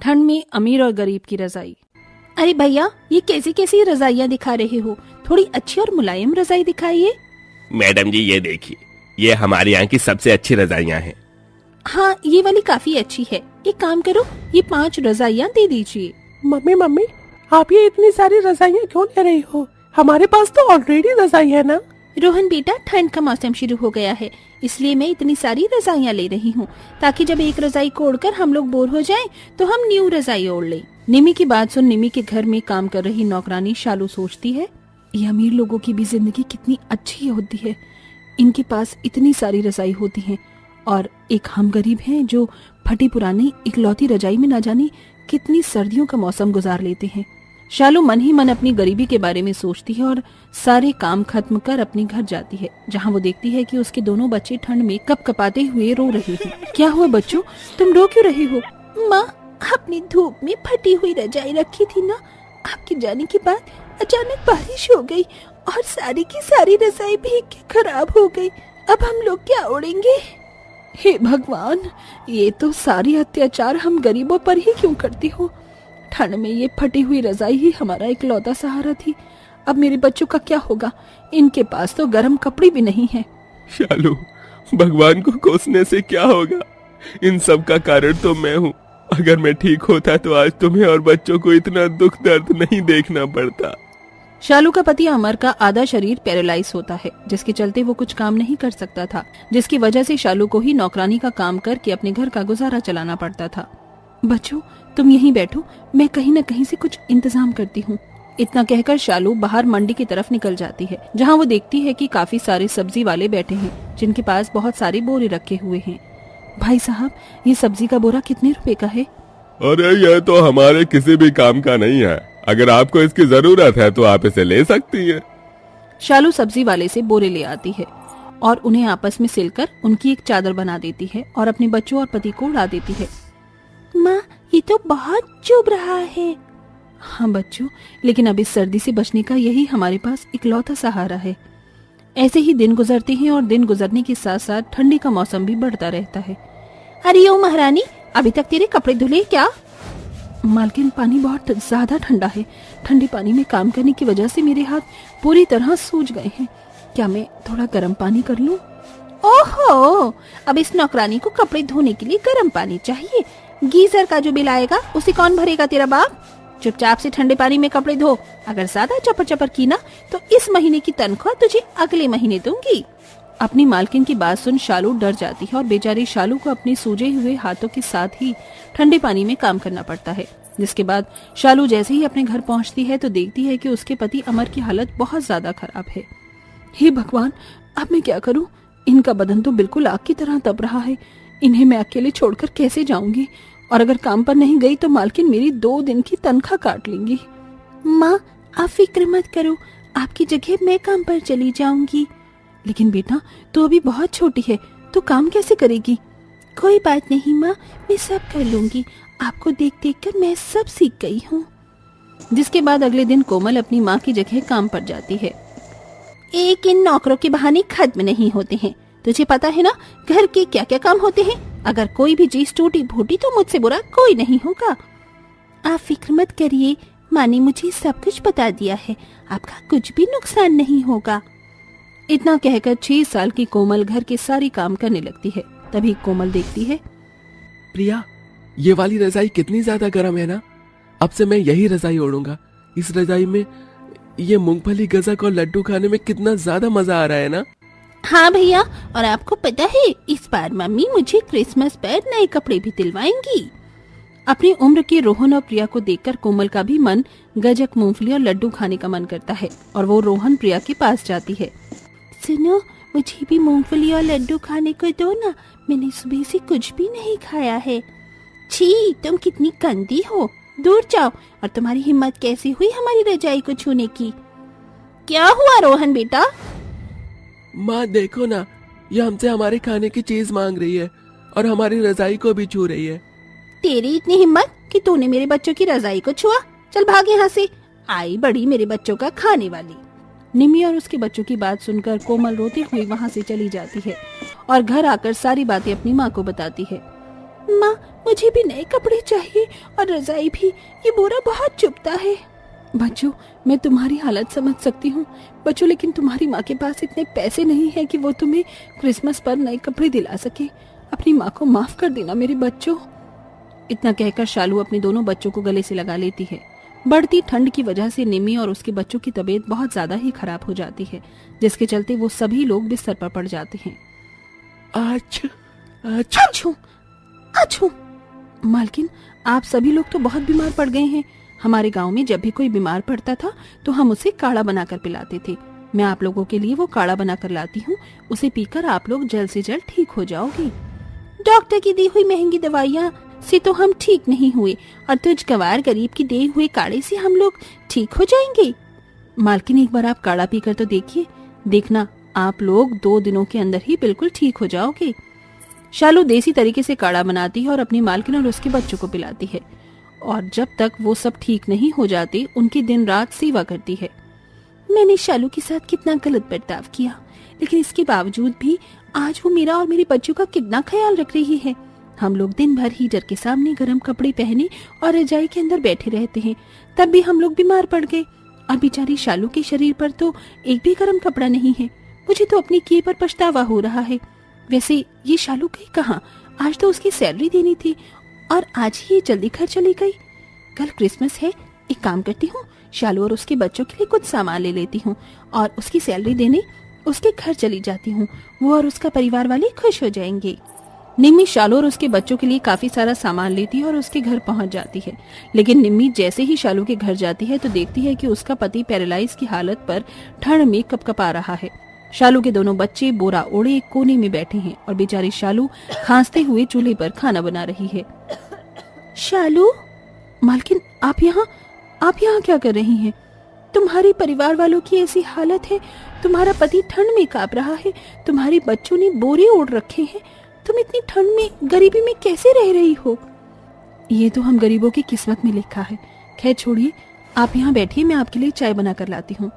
ठंड में अमीर और गरीब की रजाई। अरे भैया, ये कैसी कैसी रजाइयाँ दिखा रहे हो? थोड़ी अच्छी और मुलायम रजाई दिखाइए। मैडम जी ये देखिए, ये हमारे यहाँ की सबसे अच्छी रजाइयाँ हैं। हाँ, ये वाली काफी अच्छी है। एक काम करो, ये 5 रजाइयाँ दे दीजिए। मम्मी आप ये इतनी सारी रजाइयाँ क्यों ले रही हो? हमारे पास तो ऑलरेडी रजाई है ना। रोहन बेटा, ठंड का मौसम शुरू हो गया है, इसलिए मैं इतनी सारी रजाइयाँ ले रही हूँ, ताकि जब एक रजाई को ओढ़कर हम लोग बोर हो जाएं, तो हम न्यू रजाई ओढ़ लें। निमी की बात सुन निमी के घर में काम कर रही नौकरानी शालू सोचती है, ये अमीर लोगों की भी जिंदगी कितनी अच्छी होती है। इनके पास इतनी सारी रजाई होती हैं और एक हम गरीब हैं जो फटी पुरानी इकलौती रजाई में न जाने कितनी सर्दियों का मौसम गुजार लेते हैं। शालू मन ही मन अपनी गरीबी के बारे में सोचती है और सारे काम खत्म कर अपने घर जाती है, जहाँ वो देखती है कि उसके दोनों बच्चे ठंड में कपकपाते हुए रो रहे हैं। क्या हुआ बच्चों, तुम रो क्यों रहे हो? माँ, अपनी धूप में फटी हुई रजाई रखी थी ना, आपके जाने के बाद अचानक बारिश हो गई और सारी की सारी रजाई भीग के खराब हो गई। अब हम लोग क्या ओढ़ेंगे? हे भगवान, ये तो सारी अत्याचार हम गरीबों पर ही क्यों करती हो? ठंड में ये फटी हुई रजाई ही हमारा इकलौता सहारा थी। अब मेरे बच्चों का क्या होगा? इनके पास तो गर्म कपड़े भी नहीं है। शालू, भगवान को कोसने से क्या होगा? इन सब का कारण तो मैं हूँ। अगर मैं ठीक होता तो आज तुम्हें और बच्चों को इतना दुख दर्द नहीं देखना पड़ता। शालू का पति अमर का आधा शरीर पैरालाइज होता है, जिसके चलते वो कुछ काम नहीं कर सकता था, जिसकी वजह से शालू को ही नौकरानी का काम करके अपने घर का गुजारा चलाना पड़ता था। बच्चों, तुम यहीं बैठो, मैं कहीं न कहीं से कुछ इंतजाम करती हूँ। इतना कहकर शालू बाहर मंडी की तरफ निकल जाती है, जहाँ वो देखती है कि काफी सारे सब्जी वाले बैठे हैं, जिनके पास बहुत सारे बोरे रखे हुए हैं। भाई साहब, ये सब्जी का बोरा कितने रुपए का है? अरे यह तो हमारे किसी भी काम का नहीं है। अगर आपको इसकी जरूरत है तो आप इसे ले सकती हैं। शालू सब्जी वाले से बोरे ले आती है और उन्हें आपस में सिलकर उनकी एक चादर बना देती है और अपने बच्चों और पति को उड़ा देती है। माँ, ये तो बहुत चुभ रहा है। हाँ बच्चों, लेकिन अब इस सर्दी से बचने का यही हमारे पास इकलौता सहारा है। ऐसे ही दिन गुजरते हैं और दिन गुजरने के साथ साथ ठंडी का मौसम भी बढ़ता रहता है। अरे ओ महारानी, अभी तक तेरे कपड़े धुले क्या? मालकिन, पानी बहुत ज्यादा ठंडा है। ठंडे पानी में काम करने की वजह से मेरे हाथ पूरी तरह सूज गए हैं। क्या मैं थोड़ा गर्म पानी कर लूं? ओहो, अब इस नौकरानी को कपड़े धोने के लिए गर्म पानी चाहिए। गीजर का जो बिल आएगा उसे कौन भरेगा? तेरा बाप। चुपचाप से ठंडे पानी में कपड़े धो। अगर ज्यादा चपर चपर की ना तो इस महीने की तनख्वाह तुझे अगले महीने दूंगी। अपनी मालकिन की बात सुन शालू डर जाती है और बेचारी शालू को अपने सूजे हुए हाथों के साथ ही ठंडे पानी में काम करना पड़ता है। जिसके बाद शालू जैसे ही अपने घर पहुंचती है तो देखती है कि उसके पति अमर की हालत बहुत ज्यादा खराब है। हे भगवान, अब मैं क्या करूं? इनका बदन तो बिल्कुल आग की तरह तप रहा है। इन्हें मैं अकेले छोड़कर कैसे जाऊंगी? और अगर काम पर नहीं गई तो मालकिन मेरी 2 दिन की तनख्वाह काट लेंगी। माँ, आप फिक्र मत करो, आपकी जगह मैं काम पर चली जाऊंगी। लेकिन बेटा, तू अभी बहुत छोटी है, तो काम कैसे करेगी? कोई बात नहीं माँ, मैं सब कर लूंगी। आपको देख देख कर मैं सब सीख गई हूँ। जिसके बाद अगले दिन कोमल अपनी माँ की जगह काम पर जाती है। एक इन नौकरों के बहाने खत्म नहीं होते हैं। तुझे पता है ना घर के क्या क्या काम होते हैं? अगर कोई भी चीज टूटी फूटी तो मुझसे बुरा कोई नहीं होगा। आप फिक्र मत करिए, माँ ने मुझे सब कुछ बता दिया है, आपका कुछ भी नुकसान नहीं होगा। इतना कहकर 6 साल की कोमल घर के सारी काम करने लगती है। तभी कोमल देखती है, प्रिया, ये वाली रजाई कितनी ज्यादा गर्म है ना। अब से मैं यही रजाई ओढ़ूंगा। इस रजाई में ये मूंगफली, गजक और लड्डू खाने में कितना ज्यादा मजा आ रहा है ना। हाँ भैया, और आपको पता है इस बार मम्मी मुझे क्रिसमस पर नए कपड़े भी दिलवाएंगी। अपनी उम्र के रोहन और प्रिया को देखकर कोमल का भी मन गजक, मूंगफली और लड्डू खाने का मन करता है और वो रोहन प्रिया के पास जाती है। सुनो, मुझे भी मूंगफली और लड्डू खाने को दो ना, मैंने सुबह से कुछ भी नहीं खाया है। छी, तुम कितनी गंदी हो, दूर जाओ। और तुम्हारी हिम्मत कैसी हुई हमारी रजाई को छूने की? क्या हुआ रोहन बेटा? माँ देखो ना, ये हमसे हमारे खाने की चीज मांग रही है और हमारी रजाई को भी छू रही है। तेरी इतनी हिम्मत कि तूने मेरे बच्चों की रजाई को छुआ? चल भाग यहाँ से, आई बड़ी मेरे बच्चों का खाने वाली। निमी और उसके बच्चों की बात सुनकर कोमल रोती हुई वहाँ से चली जाती है और घर आकर सारी बातें अपनी माँ को बताती है। माँ मुझे भी नए कपड़े चाहिए और रजाई भी, ये बोरा बहुत चुभता है। बच्चों मैं तुम्हारी हालत समझ सकती हूँ बच्चों, लेकिन तुम्हारी माँ के पास इतने पैसे नहीं है कि वो तुम्हें क्रिसमस पर नए कपड़े दिला सके। अपनी माँ को माफ कर देना मेरे बच्चों। इतना कहकर शालू अपने दोनों बच्चों को गले से लगा लेती है। बढ़ती ठंड की वजह से निम्मी और उसके बच्चों की तबीयत बहुत ज्यादा ही खराब हो जाती है, जिसके चलते वो सभी लोग बिस्तर पर पड़ जाते हैं। अच्छा अच्छू अच्छू। मालकिन आप सभी लोग तो बहुत बीमार पड़ गए हैं। हमारे गांव में जब भी कोई बीमार पड़ता था तो हम उसे काढ़ा बनाकर पिलाते थे। मैं आप लोगों के लिए वो काढ़ा बनाकर लाती हूँ, उसे पीकर आप लोग जल्द से जल्द ठीक हो जाओगे। डॉक्टर की दी हुई महंगी दवाइयाँ से तो हम ठीक नहीं हुए और तुझ गवार गरीब की दिए हुए काढ़े से हम लोग ठीक हो जाएंगे। मालकिन एक बार आप काढ़ा पीकर तो देखिए, देखना आप लोग 2 दिनों के अंदर ही बिल्कुल ठीक हो जाओगे। शालू देसी तरीके से काढ़ा बनाती है और अपनी मालकिन और उसके बच्चों को पिलाती है, और जब तक वो सब ठीक नहीं हो जाते उनकी दिन रात सेवा करती है। मैंने शालू के साथ कितना गलत बर्ताव किया, लेकिन इसके बावजूद भी आज वो मेरा और मेरे बच्चों का कितना ख्याल रख रही है। हम लोग दिन भर हीटर के सामने गर्म कपड़े पहने और रजाई के अंदर बैठे रहते हैं, तब भी हम लोग बीमार पड़ गए। और बेचारी शालू के शरीर पर तो एक भी गर्म कपड़ा नहीं है। मुझे तो अपने किए पर पछतावा हो रहा है। वैसे ये शालू गई कहाँ? आज तो उसकी सैलरी देनी थी और आज ही ये जल्दी घर चली गई। कल क्रिसमस है, एक काम करती हूँ, शालू और उसके बच्चों के लिए कुछ सामान ले लेती हूँ और उसकी सैलरी देने उसके घर चली जाती हूँ। वो और उसका परिवार वाले खुश हो जाएंगे। निम्मी शालू और उसके बच्चों के लिए काफी सारा सामान लेती है और उसके घर पहुंच जाती है। लेकिन निम्मी जैसे ही शालू के घर जाती है तो देखती है कि उसका पति पैरालाइज की हालत पर ठंड में कपकपा रहा है। शालू के दोनों बच्चे बोरा ओढ़े एक कोने में बैठे हैं और बेचारी शालू खांसते हुए चूल्हे पर खाना बना रही है। शालू, मालकिन आप यहाँ क्या कर रही हैं? तुम्हारे परिवार वालों की ऐसी हालत है, तुम्हारा पति ठंड में कांप रहा है, तुम्हारे बच्चों ने बोरे ओढ़ रखे हैं, तुम इतनी ठंड में गरीबी में कैसे रह रही हो? ये तो हम गरीबों की किस्मत में लिखा है। खैर छोड़िए, आप यहाँ बैठिए, मैं आपके लिए चाय बना कर लाती हूँ।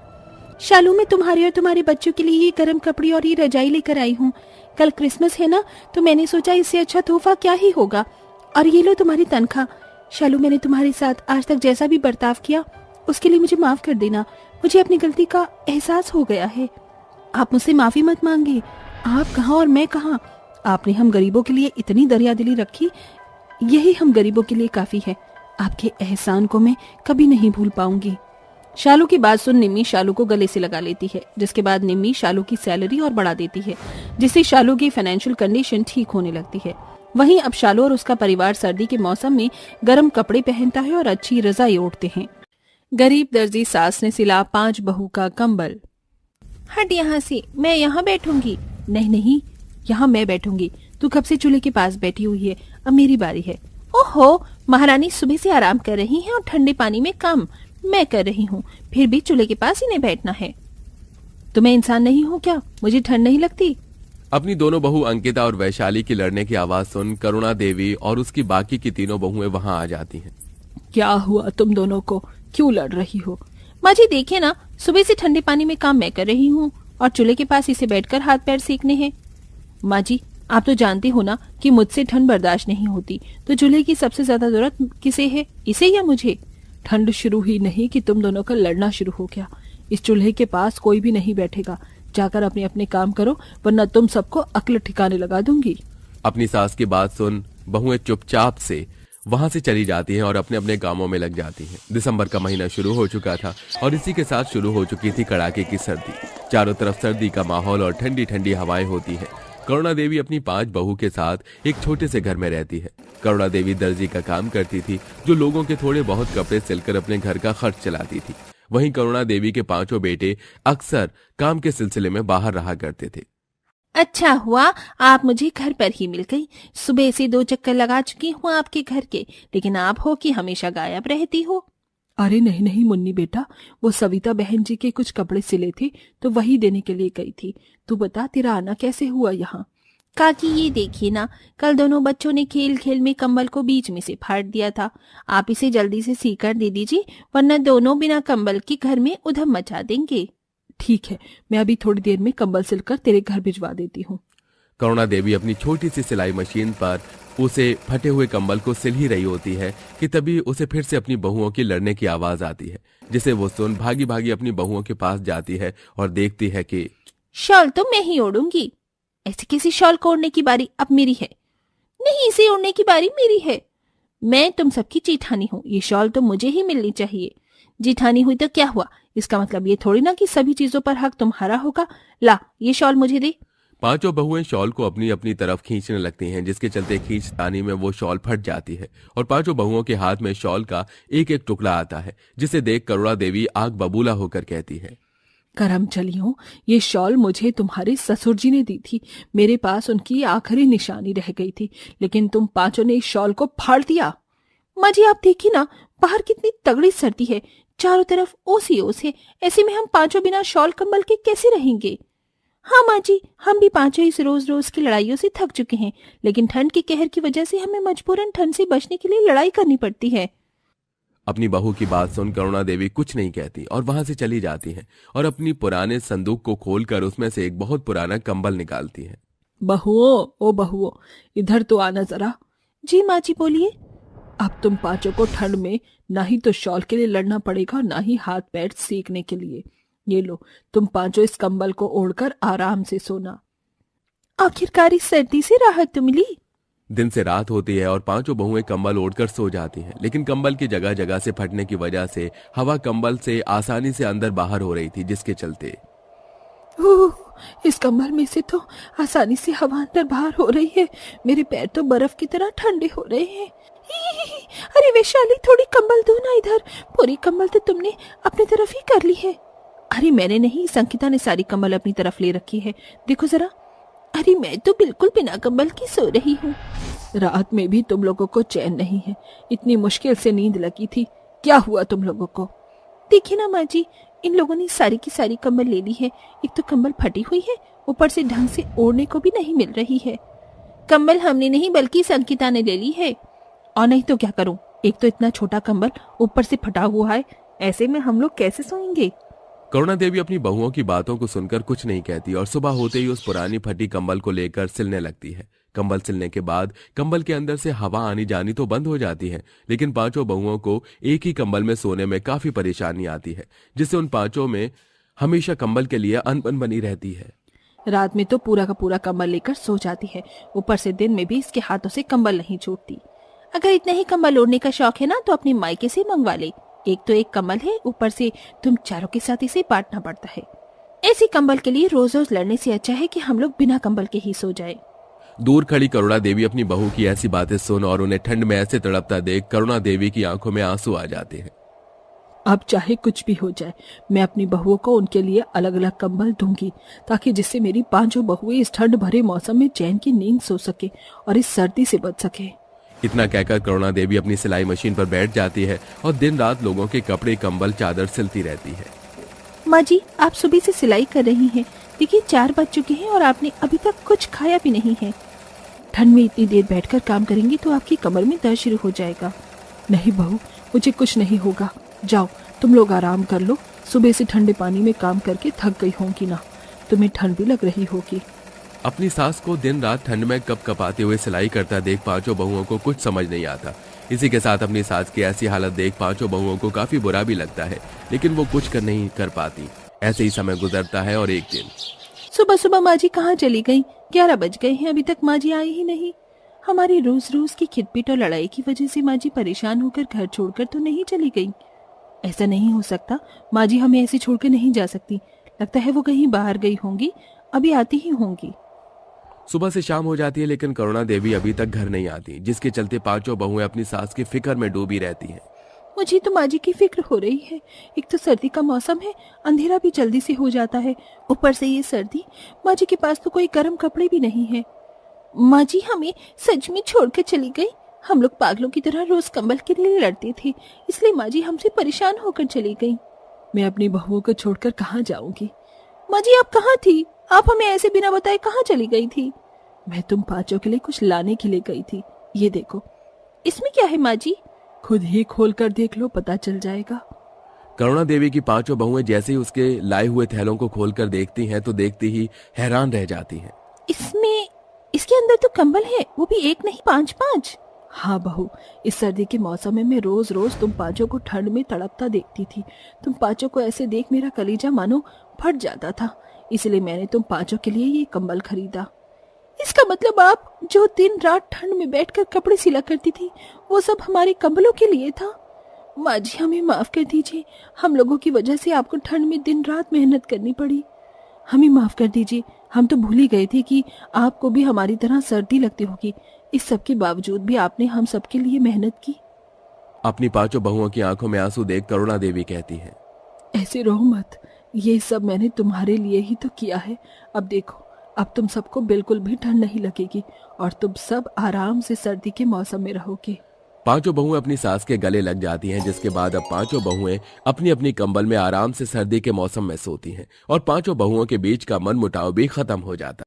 शालू, मैं तुम्हारे और तुम्हारे बच्चों के लिए ये गर्म कपड़े और ये रजाई लेकर आई हूँ। कल क्रिसमस है ना, तो मैंने सोचा इससे अच्छा तोहफा क्या ही होगा। और ये लो तुम्हारी तनख्वाह। शालू, मैंने तुम्हारे साथ आज तक जैसा भी बर्ताव किया उसके लिए मुझे माफ कर देना। मुझे अपनी गलती का एहसास हो गया है। आप मुझसे माफी मत मांगिए। आप कहाँ और मैं कहाँ, आपने हम गरीबों के लिए इतनी दरियादिली रखी, यही हम गरीबों के लिए काफी है। आपके एहसान को मैं कभी नहीं भूल पाऊंगी। शालू की बात सुन निम्मी शालू को गले से लगा लेती है, जिसके बाद निम्मी शालू की सैलरी और बढ़ा देती है, जिससे शालू की फाइनेंशियल कंडीशन ठीक होने लगती है। वहीं अब शालू और उसका परिवार सर्दी के मौसम में गर्म कपड़े पहनता है और अच्छी रजाई ओढ़ते हैं। गरीब दर्जी सास ने सिला 5 बहू का कंबल। हट यहाँ से, मैं यहाँ बैठूंगी। नहीं, यहाँ मैं बैठूंगी। तू कब से चूल्हे के पास बैठी हुई है, अब मेरी बारी है। ओहो, महारानी सुबह से आराम कर रही हैं और ठंडे पानी में काम मैं कर रही हूँ, फिर भी चूल्हे के पास इन्हें बैठना है। तो मैं इंसान नहीं हूँ क्या? मुझे ठंड नहीं लगती? अपनी दोनों बहू अंकिता और वैशाली की लड़ने की आवाज सुन करुणा देवी और उसकी बाकी की तीनों बहुएं वहां आ जाती हैं। क्या हुआ तुम दोनों को, क्यों लड़ रही हो? माँ जी देखिए ना, सुबह से ठंडे पानी में काम मैं कर रही हूँ और चूल्हे के पास इसे बैठकर हाथ पैर सेकने हैं। माँ जी, आप तो जानते हो ना कि मुझसे ठंड बर्दाश्त नहीं होती, तो चूल्हे की सबसे ज्यादा जरूरत किसे है, इसे या मुझे? ठंड शुरू ही नहीं कि तुम दोनों का लड़ना शुरू हो गया। इस चूल्हे के पास कोई भी नहीं बैठेगा। जाकर अपने अपने काम करो, वरना तुम सबको अक्ल ठिकाने लगा दूंगी। अपनी सास की बात सुन बहुएं चुपचाप से वहां से चली जाती हैं और अपने अपने कामों में लग जाती हैं। दिसंबर का महीना शुरू हो चुका था और इसी के साथ शुरू हो चुकी थी कड़ाके की सर्दी। चारों तरफ सर्दी का माहौल और ठंडी ठंडी हवाएं होती हैं। करुणा देवी अपनी 5 बहू के साथ एक छोटे से घर में रहती है। करुणा देवी दर्जी का काम करती थी, जो लोगों के थोड़े बहुत कपड़े सिलकर अपने घर का खर्च चलाती थी। वहीं करुणा देवी के 5 बेटे अक्सर काम के सिलसिले में बाहर रहा करते थे। अच्छा हुआ आप मुझे घर पर ही मिल गई। सुबह से 2 चक्कर लगा चुकी हूँ आपके घर के, लेकिन आप हो कि हमेशा गायब रहती हो। अरे नहीं मुन्नी बेटा, वो सविता बहन जी के कुछ कपड़े सिले थे तो वही देने के लिए गई थी। तू बता, तेरा आना कैसे हुआ यहाँ? काकी ये देखिए ना, कल दोनों बच्चों ने खेल खेल में कंबल को बीच में से फाड़ दिया था। आप इसे जल्दी से सीकर दे दीजिए, वरना दोनों बिना कंबल के घर में उधम मचा देंगे। ठीक है, मैं अभी थोड़ी देर में कंबल सिलकर तेरे घर भिजवा देती हूँ। करुणा देवी अपनी छोटी सी सिलाई मशीन पर उसे फटे हुए कंबल को सिल ही रही होती है कि तभी उसे फिर से अपनी बहुओं की लड़ने की आवाज आती है, जिसे वो सुन भागी भागी अपनी बहुओं के पास जाती है और देखती है कि शॉल तो मैं ही ओढ़ूंगी। ऐसे किसी शॉल को ओढ़ने की बारी अब मेरी है। नहीं, इसे ओढ़ने की बारी मेरी है। मैं तुम सबकी जेठानी हूँ, ये शॉल तो मुझे ही मिलनी चाहिए। जेठानी हुई तो क्या हुआ, इसका मतलब ये थोड़ी ना कि सभी चीजों पर हक तुम्हारा होगा। ला, ये शॉल मुझे दे। पांचों बहुएं शॉल को अपनी अपनी तरफ खींचने लगती हैं, जिसके चलते खींचतानी में वो शॉल फट जाती है और पांचों बहुओं के हाथ में शॉल का एक एक टुकड़ा आता है, जिसे देख करुणा देवी आग बबूला होकर कहती है, करम चलियो, ये शॉल मुझे तुम्हारे ससुर जी ने दी थी। मेरे पास उनकी आखिरी निशानी रह गई थी, लेकिन तुम पांचों ने इस शॉल को फाड़ दिया। माँ जी, आप देखिए ना, बाहर कितनी तगड़ी सर्दी है, चारों तरफ ओस ही ओस है। ऐसे में हम पांचों बिना शॉल कंबल के कैसे रहेंगे। हाँ माँ जी, हम भी पांचों इस रोज रोज की लड़ाइयों से थक चुके हैं, लेकिन ठंड के कहर की वजह से हमें मजबूरन ठंड से बचने के लिए लड़ाई करनी पड़ती है। अपनी बहू की बात सुन करुणा देवी कुछ नहीं कहती और वहां से चली जाती है और अपनी पुराने संदूक को खोलकर उसमें से एक बहुत पुराना कंबल निकालती है। बहुओं, ओ बहुओं, इधर तो आना जरा। जी माँ जी, बोलिए। अब तुम पांचों को ठंड में ना ही तो शॉल के लिए लड़ना पड़ेगा, ना ही हाथ पैर सेकने के लिए। ये लो, तुम पांचों इस कंबल को ओढ़कर आराम से सोना। आखिरकार इस सर्दी से राहत तो मिली। दिन से रात होती है और पांचों बहुएं कंबल ओढ़कर सो जाती हैं, लेकिन कंबल की जगह जगह से फटने की वजह से हवा कंबल से आसानी से अंदर बाहर हो रही थी, जिसके चलते इस कंबल में से तो आसानी से हवा अंदर बाहर हो रही है। मेरे पैर तो बर्फ की तरह ठंडे हो रहे हैं। अरे वैशाली, थोड़ी कंबल दो ना इधर। पूरी कंबल तो तुमने अपनी तरफ ही कर ली है। अरे मैंने नहीं, संकिता ने सारी कंबल अपनी तरफ ले रखी है, देखो जरा। अरे मैं तो बिल्कुल बिना कंबल की सो रही हूँ। रात में भी तुम लोगों को चैन नहीं है, इतनी मुश्किल से नींद लगी थी। क्या हुआ तुम लोगों को? देखिए ना माँ जी, इन लोगों ने सारी की सारी कंबल ले ली है। एक तो कंबल फटी हुई है, ऊपर से ढंग से ओढ़ने को भी नहीं मिल रही है। कंबल हमने नहीं बल्कि संकिता ने ले ली है। और नहीं तो क्या करूं, एक तो इतना छोटा कंबल ऊपर से फटा हुआ है, ऐसे में हम लोग कैसे सोएंगे। करुणा देवी अपनी बहुओं की बातों को सुनकर कुछ नहीं कहती और सुबह होते ही उस पुरानी फटी कंबल को लेकर सिलने लगती है। कंबल सिलने के बाद कंबल के अंदर से हवा आनी जानी तो बंद हो जाती है, लेकिन पांचों बहुओं को एक ही कंबल में सोने में काफी परेशानी आती है, जिससे उन पांचों में हमेशा कंबल के लिए अनबन बनी रहती है। रात में तो पूरा का पूरा कंबल लेकर सो जाती है, ऊपर से दिन में भी इसके हाथों से कंबल नहीं छूटती। अगर इतना ही कंबल ओढ़ने का शौक है ना, तो अपने मायके से मंगवा ले। एक तो एक कंबल है, ऊपर से तुम चारों के साथ इसे बांटना पड़ता है। ऐसी कंबल के लिए रोज रोज लड़ने से अच्छा है कि हम लोग बिना कंबल के ही सो जाए। दूर खड़ी करुणा देवी अपनी बहू की ऐसी बातें सुन और उन्हें ठंड में ऐसे तड़पता देख करुणा देवी की आंखों में आंसू आ जाते हैं। अब चाहे कुछ भी हो जाए, मैं अपनी बहुओं को उनके लिए अलग अलग कंबल दूंगी, ताकि जिससे मेरी पांचों बहुएं इस ठंड भरे मौसम में चैन की नींद सो सके और इस सर्दी से बच सके। इतना कहकर करुणा देवी अपनी सिलाई मशीन पर बैठ जाती है और दिन रात लोगों के कपड़े, कंबल, चादर सिलती रहती है। माँ जी, आप सुबह से सिलाई कर रही हैं, देखिए 4 बज चुके हैं और आपने अभी तक कुछ खाया भी नहीं है। ठंड में इतनी देर बैठकर काम करेंगी तो आपकी कमर में दर्द शुरू हो जाएगा। नहीं बहू, मुझे कुछ नहीं होगा। जाओ, तुम लोग आराम कर लो। सुबह से ठंडे पानी में काम करके थक गई होंगी ना, तुम्हें ठंड भी लग रही होगी। अपनी सास को दिन रात ठंड में कप कपाते हुए सिलाई करता देख पांचों बहुओं को कुछ समझ नहीं आता। इसी के साथ अपनी सास की ऐसी हालत देख पांचों बहुओं को काफी बुरा भी लगता है, लेकिन वो कुछ नहीं कर पाती। ऐसे ही समय गुजरता है और एक दिन सुबह सुबह माँ जी कहाँ चली गई? 11 बज गए हैं, अभी तक माँ जी आई ही नहीं। हमारी रोज रोज की खिटपिट और लड़ाई की वजह से माँ जी परेशान होकर घर छोड़कर तो नहीं चली गई। ऐसा नहीं हो सकता, माँ जी हमें ऐसे छोड़कर नहीं जा सकती। लगता है वो कहीं बाहर गई होंगी, अभी आती ही होंगी। सुबह से शाम हो जाती है, लेकिन करुणा देवी अभी तक घर नहीं आती, जिसके चलते पांचों बहुएं अपनी सास की फिक्र में डूबी रहती हैं। मुझे तो माँ जी की फिक्र हो रही है। एक तो सर्दी का मौसम है, अंधेरा भी जल्दी से हो जाता है, ऊपर से ये सर्दी। माँ जी के पास तो कोई गर्म कपड़े भी नहीं है। माँ जी हमें सच में छोड़कर चली गई। हम लोग पागलों की तरह रोज कंबल के लिए लड़ते थे, इसलिए माँ जी हमसे परेशान होकर चली गई। मैं अपनी बहुओं को छोड़कर कहाँ जाऊंगी? माँ जी आप कहाँ थी? आप हमें ऐसे बिना बताए कहाँ चली गई थी? मैं तुम पांचों के लिए कुछ लाने के लिए गई थी। ये देखो। इसमें क्या है माँ जी? खुद ही खोल कर देख लो, पता चल जाएगा। करुणा देवी की पांचों बहुएं जैसे ही उसके लाए हुए थैलों को खोलकर देखती हैं तो देखती ही हैरान रह जाती हैं। इसमें इसके अंदर तो कंबल है, वो भी एक नहीं 5-5। हाँ बहू, इस सर्दी के मौसम में मैं रोज रोज तुम पांचों को ठंड में तड़पता देखती थी। तुम पांचों को ऐसे देख मेरा कलीजा मानो फट जाता था, इसलिए मैंने तुम पांचों के लिए ये कंबल खरीदा। इसका मतलब आप जो दिन रात ठंड में बैठकर कपड़े सिला करती थी वो सब हमारे कंबलों के लिए था। माँ जी हमें माफ कर दीजिए, हम लोगों की वजह से आपको ठंड में दिन रात मेहनत करनी पड़ी। हमें माफ कर दीजिए, हम तो भूल ही गए थे कि आपको भी हमारी तरह सर्दी लगती होगी। इस सब के बावजूद भी आपने हम सबके लिए मेहनत की। अपनी पांचों बहुओं की आंखों में आंसू देख करुणा देवी कहती है, ऐसे रो मत, ये सब मैंने तुम्हारे लिए ही तो किया है। अब देखो, अब तुम सबको बिल्कुल भी ठंड नहीं लगेगी और तुम सब आराम से सर्दी के मौसम में रहोगे। पांचों बहुएं अपनी सास के गले लग जाती हैं, जिसके बाद अब पांचों बहुएं अपनी अपनी कंबल में आराम से सर्दी के मौसम में सोती हैं और पांचों बहुओं के बीच का मनमुटाव भी खत्म हो जाता है।